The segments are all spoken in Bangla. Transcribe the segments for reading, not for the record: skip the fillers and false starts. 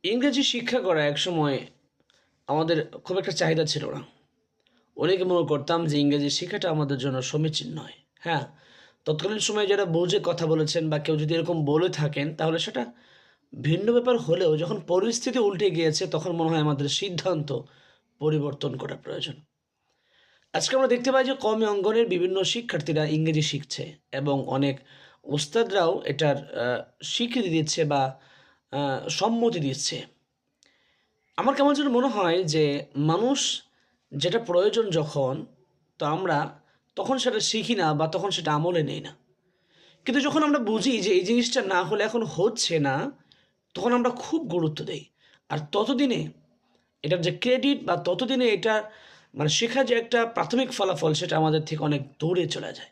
ইংরেজি শিক্ষা করা একসময় আমাদের খুব একটা চাহিদা ছিল না। অনেকে মনে করতাম যে ইংরেজি শিক্ষাটা আমাদের জন্য সমীচীন নয়। হ্যাঁ, তৎকালীন সময়ে যারা বুঝে কথা বলেছেন বা কেউ যদি এরকম বলে থাকেন তাহলে সেটা ভিন্ন ব্যাপার হলেও যখন পরিস্থিতি উল্টে গিয়েছে তখন মনে হয় আমাদের সিদ্ধান্ত পরিবর্তন করা প্রয়োজন। আজকে আমরা দেখতে পাই যে কওমি অঙ্গনের বিভিন্ন শিক্ষার্থীরা ইংরেজি শিখছে এবং অনেক ওস্তাদরাও এটার স্বীকৃতি দিচ্ছে বা সম্মতি দিচ্ছে। আমার কেমন যেন মনে হয় যে মানুষ যেটা প্রয়োজন যখন, তো আমরা তখন সেটা শিখি না বা তখন সেটা আমলে নেই না। কিন্তু যখন আমরা বুঝি যে এই জিনিসটা না হলে এখন হচ্ছে না, তখন আমরা খুব গুরুত্ব দেই। আর ততদিনে এটার যে ক্রেডিট বা ততদিনে এটার মানে শেখার যে একটা প্রাথমিক ফলাফল সেটা আমাদের থেকে অনেক দূরে চলে যায়।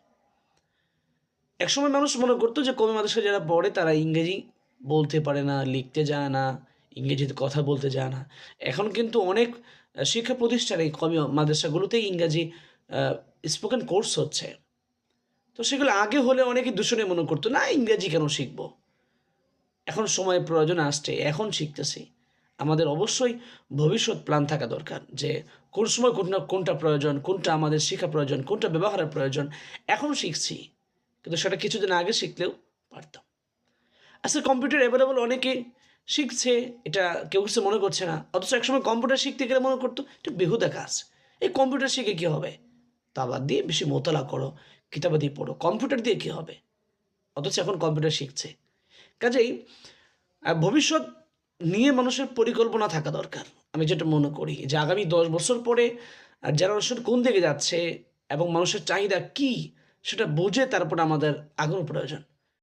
একসময় মানুষ মনে করতো যে কওমি মাদ্রাসায় যারা পড়ে তারা ইংরেজি বলতে পারে না, লিখতে জানে না, ইংরেজিতে কথা বলতে জানে না। এখন কিন্তু অনেক শিক্ষা প্রতিষ্ঠানে কওমি মাদ্রাসাগুলোতেই ইংরাজি আ স্পোকেন কোর্স হচ্ছে। তো সেগুলো আগে হলে অনেকে দূষণে মনে করতো, "না ইংরেজি কেন শিখব? এখন সময়ের প্রয়োজন আসছে, এখন শিখতেছি।" আমাদের অবশ্যই ভবিষ্যৎ প্ল্যান থাকা দরকার যে কোন সময় কোনটা প্রয়োজন, কোনটা আমাদের শিখা প্রয়োজন, কোনটা ব্যবহারের প্রয়োজন। এখন শিখছি। কিন্তু সেটা কিছুদিন আগে শিখলেও পারতাম। আজকে কম্পিউটার এভেলেবল অনেকে শিখছে, এটা কেউ কিছু মনে করছে না। অথচ একসময় কম্পিউটার শিখতে গেলে মনে করতো এটা বেহুদা কাজ। এই কম্পিউটার শিখে কী হবে? তা বাদ দিয়ে বেশি মোতালা করো, কিতাবাদি পড়ো। কম্পিউটার দিয়ে কী হবে? অথচ এখন কম্পিউটার শিখছে। কাজেই ভবিষ্যৎ নিয়ে মানুষের পরিকল্পনা থাকা দরকার। আমি যেটা মনে করি যে আগামী ১০ বছর পরে জেনারেশন কোন দিকে যাচ্ছে এবং মানুষের চাহিদা কী সেটা বুঝে তারপর আমাদের আগানো প্রয়োজন।